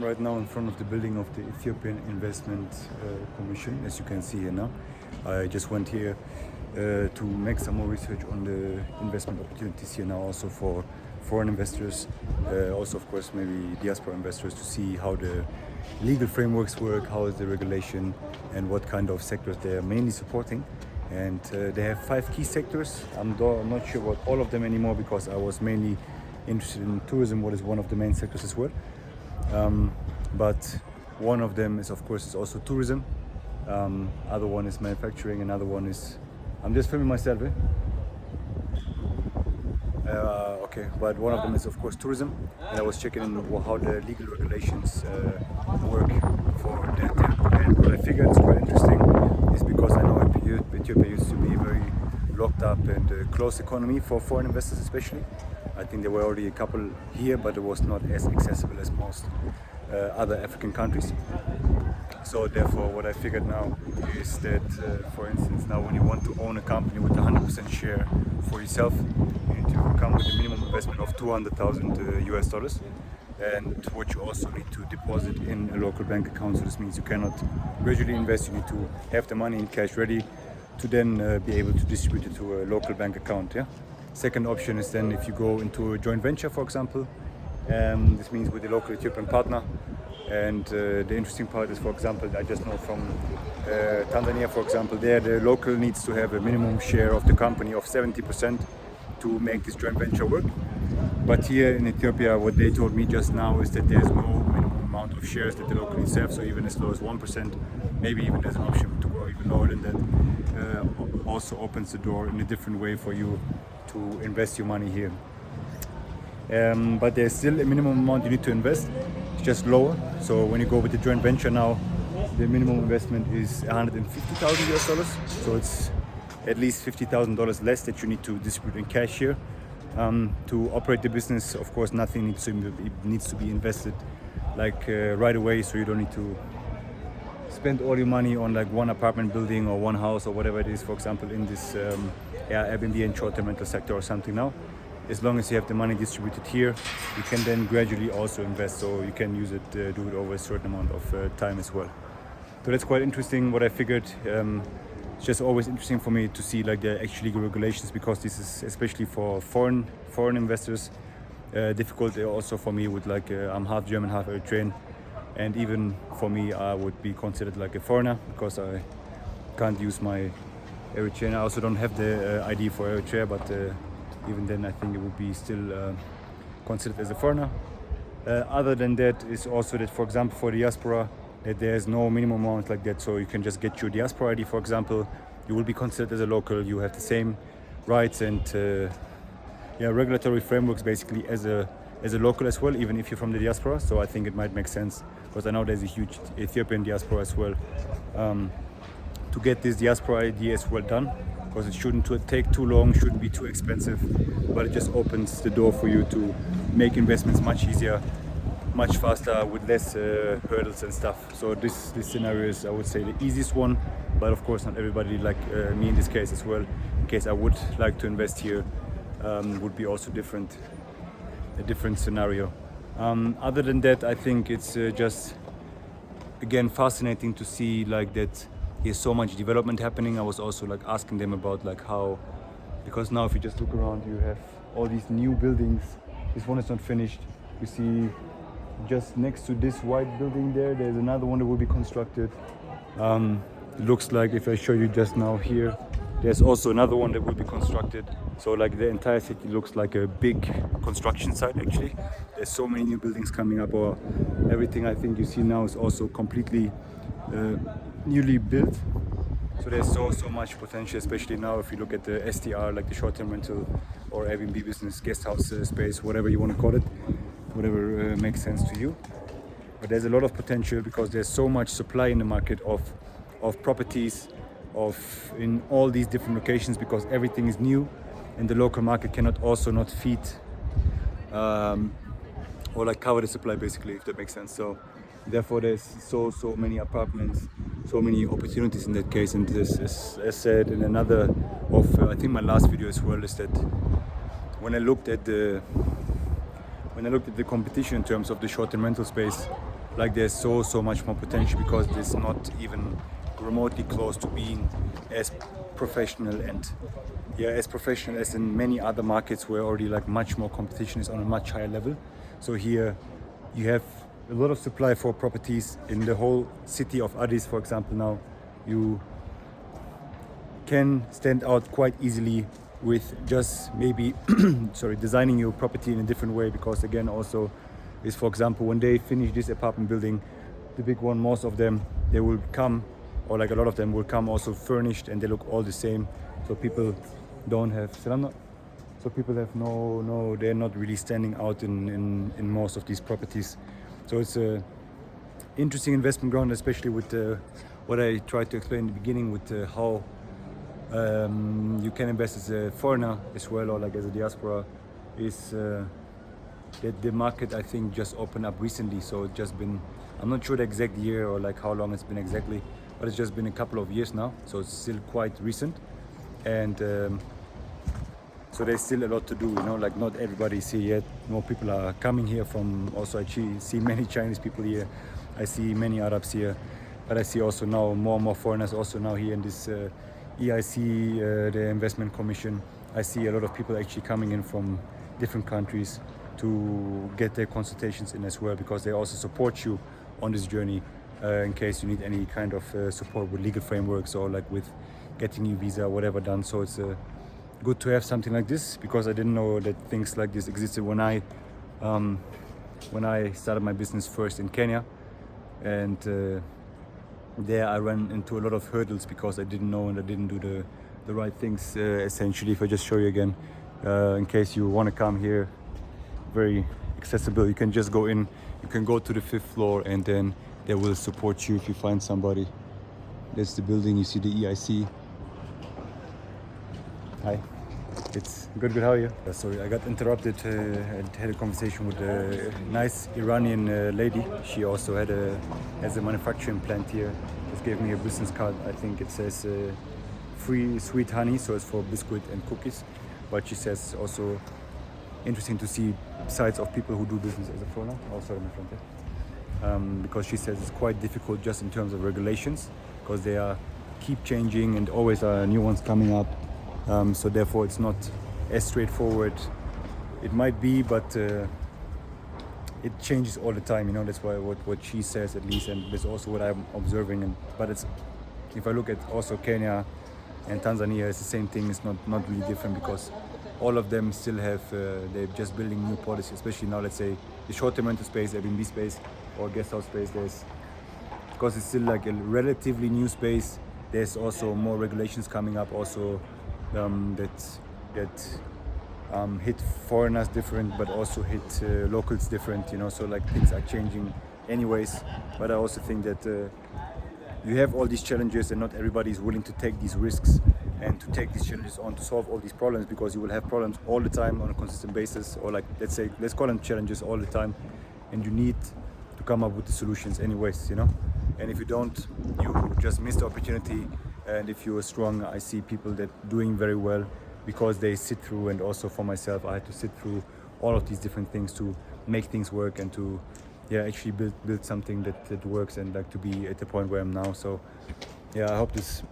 Right now in front of the building of the Ethiopian Investment Commission, as you can see here now. I just went here to make some more research on the investment opportunities here now, also for foreign investors, also of course maybe diaspora investors, to see how the legal frameworks work, how is the regulation, and what kind of sectors they are mainly supporting. And they have 5 key sectors. I'm not sure about all of them anymore because I was mainly interested in tourism, what is one of the main sectors as well. But one of them is, of course, is also tourism. Other one is manufacturing. Another one is, I'm just filming myself. Okay, but one of them is, of course, tourism. And I was checking in how the legal regulations work for that. And what I figured is quite interesting is because I know Ethiopia used to be a very locked up and closed economy for foreign investors, especially. I think there were already a couple here, but it was not as accessible as most other African countries. So therefore, what I figured now is that, for instance, now when you want to own a company with 100% share for yourself, you need to come with a minimum investment of $200,000 US dollars, and what you also need to deposit in a local bank account. So this means you cannot gradually invest. You need to have the money in cash ready to then be able to distribute it to a local bank account. Yeah. Second option is then if you go into a joint venture, for example. This means with a local Ethiopian partner. And the interesting part is, for example, I just know from Tanzania, for example, there the local needs to have a minimum share of the company of 70% to make this joint venture work. But here in Ethiopia, what they told me just now is that there's no minimum amount of shares that the local needs to have. So even as low as 1%, maybe even there's an option to go even lower than that, also opens the door in a different way for you to invest your money here. But there's still a minimum amount you need to invest. It's just lower. So when you go with the joint venture now, the minimum investment is $150,000 US dollars. So it's at least $50,000 less that you need to distribute in cash here. To operate the business, of course, nothing needs to be invested like right away. So you don't need to spend all your money on like one apartment building or one house or whatever it is, for example, in this Airbnb and short-term rental sector or something now. As long as you have the money distributed here, you can then gradually also invest, so you can use it, do it over a certain amount of time as well. So that's quite interesting. What I figured, it's just always interesting for me to see like the actual legal regulations, because this is especially for foreign investors difficult. Also for me, with like I'm half German, half Eritrean, and even for me, I would be considered like a foreigner because I can't use my Eritrean. I also don't have the ID for Eritrea, but even then I think it would be still considered as a foreigner. Other than that is also that, for example, for diaspora, that there's no minimum amount like that, so you can just get your diaspora ID, for example. You will be considered as a local. You have the same rights and regulatory frameworks basically as a local as well, even if you're from the diaspora. So I think it might make sense, because I know there's a huge Ethiopian diaspora as well, to get this diaspora ID as well done, because it shouldn't take too long, shouldn't be too expensive, but it just opens the door for you to make investments much easier, much faster, with less hurdles and stuff. So this scenario is, I would say, the easiest one, but of course not everybody, like me in this case as well, in case I would like to invest here, would be also a different scenario. Other than that, I think it's just, again, fascinating to see like that there's so much development happening. I was also like asking them about like how, because now if you just look around, you have all these new buildings. This one is not finished. You see just next to this white building there's another one that will be constructed. It looks like, if I show you just now here, there's also another one that will be constructed. So like the entire city looks like a big construction site actually. There's so many new buildings coming up, or everything I think you see now is also completely newly built. So there's so much potential, especially now if you look at the STR, like the short-term rental or Airbnb business, guest house space, whatever you want to call it, whatever makes sense to you. But there's a lot of potential because there's so much supply in the market of properties in all these different locations, because everything is new and the local market cannot also not feed or like cover the supply basically, if that makes sense. So therefore there's so many apartments, so many opportunities in that case. And this is, as said in another of I think my last video as well, is that when I looked at the competition in terms of the short-term rental space, like there's so much more potential, because it's not even remotely close to being as professional and as professional as in many other markets where already like much more competition is on a much higher level. So here you have a lot of supply for properties in the whole city of Addis, for example. Now you can stand out quite easily with just maybe designing your property in a different way, because again also is, for example, when they finish this apartment building, the big one, most of them, they will come, or like a lot of them will come also furnished, and they look all the same. So people don't have so people have no they're not really standing out in most of these properties. So it's a interesting investment ground, especially with what I tried to explain in the beginning, with how you can invest as a foreigner as well, or like as a diaspora. Is that the market, I think, just opened up recently. So it's just been, I'm not sure the exact year or like how long it's been exactly, but it's just been a couple of years now, so it's still quite recent. And so there's still a lot to do, you know, like not everybody's here yet. More people are coming here from, also I see many Chinese people here, I see many Arabs here, but I see also now more and more foreigners also now here in this EIC, the investment commission. I see a lot of people actually coming in from different countries to get their consultations in as well, because they also support you on this journey in case you need any kind of support with legal frameworks or like with getting your visa, whatever done. So it's good to have something like this, because I didn't know that things like this existed when I started my business first in Kenya, and there I ran into a lot of hurdles because I didn't know and I didn't do the right things. Essentially, if I just show you again, in case you want to come here, very accessible. You can just go in, you can go to the 5th floor, and then they will support you if you find somebody. That's the building, you see the EIC. Hi, it's good, how are you? Sorry, I got interrupted. I had a conversation with a nice Iranian lady. She also has a manufacturing plant here. Just gave me a business card. I think it says free sweet honey, so it's for biscuit and cookies. But she says also interesting to see sides of people who do business as a foreigner. Oh, sorry, my friend. Because she says it's quite difficult just in terms of regulations, because they keep changing and always new ones coming up. So therefore it's not as straightforward. It might be, but it changes all the time, you know. That's why what she says, at least, and that's also what I'm observing. But it's, if I look at also Kenya and Tanzania, it's the same thing. It's not really different, because all of them still have, they're just building new policies, especially now, let's say, the short-term rental space, Airbnb space, or guest house space. Because it's still like a relatively new space, there's also more regulations coming up also that hit foreigners different, but also hit locals different, you know. So like things are changing anyways. But I also think that you have all these challenges, and not everybody is willing to take these risks and to take these challenges on to solve all these problems, because you will have problems all the time on a consistent basis, or like, let's call them challenges all the time, and you need to come up with the solutions anyways, you know. And if you don't, you just miss the opportunity. And if you are strong, I see people that doing very well because they sit through, and also for myself, I had to sit through all of these different things to make things work, and to actually build something that works, and like to be at the point where I'm now. So I hope this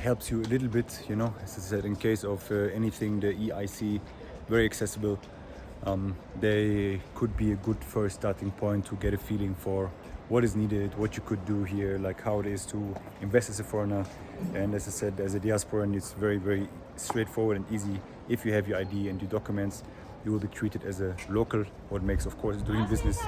helps you a little bit, you know. As I said, in case of anything, the EIC, very accessible. They could be a good first starting point to get a feeling for what is needed, what you could do here, like how it is to invest as a foreigner. And as I said, as a diasporan, it's very, very straightforward and easy. If you have your ID and your documents, you will be treated as a local, what makes, of course, doing business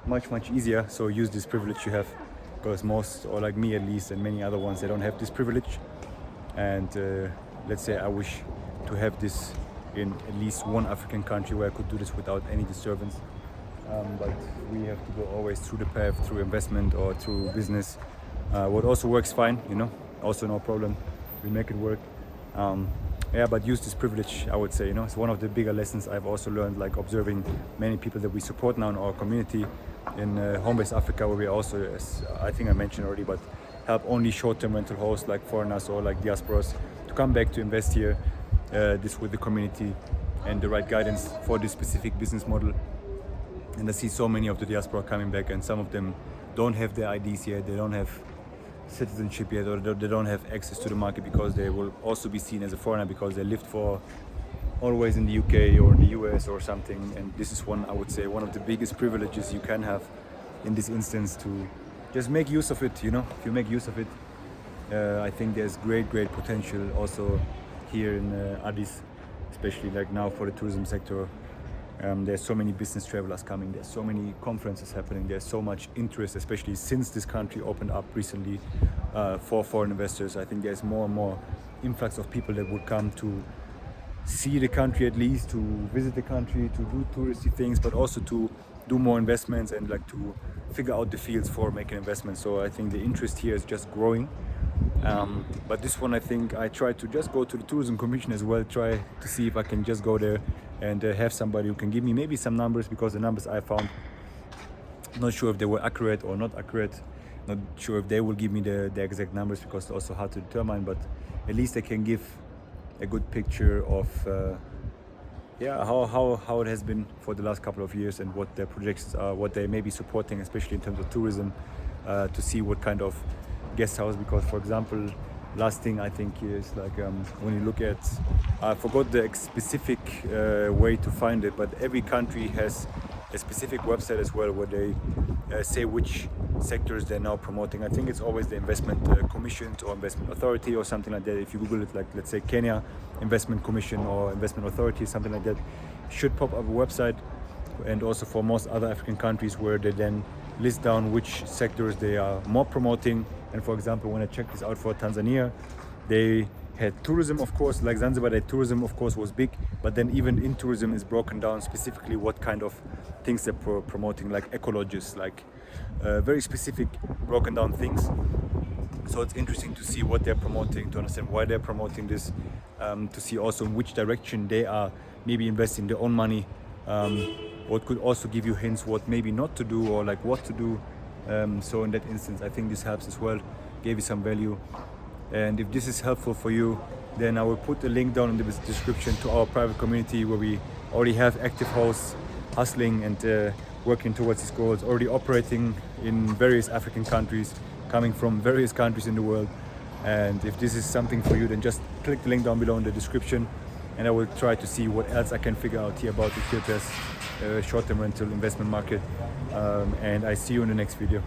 much easier. So use this privilege you have, because most, or like me at least, and many other ones, they don't have this privilege. And let's say I wish to have this in at least one African country where I could do this without any disturbance. But we have to go always through the path, through investment or through business. What also works fine, you know, also no problem. We make it work. But use this privilege, I would say, you know. It's one of the bigger lessons I've also learned, like observing many people that we support now in our community in Homebase Africa, where we also, as I think I mentioned already, but help only short-term rental hosts like foreigners or like diasporas to come back to invest here, this with the community and the right guidance for this specific business model. And I see so many of the diaspora coming back, and some of them don't have their IDs yet, they don't have citizenship yet, or they don't have access to the market because they will also be seen as a foreigner because they lived for always in the UK or in the US or something. And this is one, I would say, one of the biggest privileges you can have in this instance, to just make use of it. You know, if you make use of it, I think there's great potential also here in Addis, especially like now for the tourism sector. There's so many business travelers coming, there's so many conferences happening, there's so much interest, especially since this country opened up recently for foreign investors. I think there's more and more influx of people that would come to see the country, at least to visit the country, to do touristy things, but also to do more investments and like to figure out the fields for making investments. So I think the interest here is just growing. But this one, I think I try to just go to the tourism commission as well, try to see if I can just go there and have somebody who can give me maybe some numbers, because the numbers I found, not sure if they were accurate or not accurate, not sure if they will give me the exact numbers because it's also hard to determine, but at least they can give a good picture of how it has been for the last couple of years and what their projections are, what they may be supporting, especially in terms of tourism, to see what kind of guest house. Because, for example, last thing I think is like when you look at, I forgot the specific way to find it, but every country has a specific website as well where they say which sectors they're now promoting. I think it's always the investment commissions or investment authority or something like that. If you Google it, like let's say Kenya Investment Commission or Investment Authority, something like that, should pop up a website. And also for most other African countries, where they then list down which sectors they are more promoting. And for example, when I checked this out for Tanzania, they had tourism, of course, like Zanzibar, their tourism of course was big, but then even in tourism is broken down specifically what kind of things they're promoting, like ecologists, like very specific broken down things. So it's interesting to see what they're promoting, to understand why they're promoting this, to see also in which direction they are maybe investing their own money, what could also give you hints what maybe not to do or like what to do. So in that instance, I think this helps as well, gave you some value. And if this is helpful for you, then I will put a link down in the description to our private community where we already have active hosts hustling and working towards these goals, already operating in various African countries, coming from various countries in the world. And if this is something for you, then just click the link down below in the description, and I will try to see what else I can figure out here about Ethiopia's short-term rental investment market. And I see you in the next video.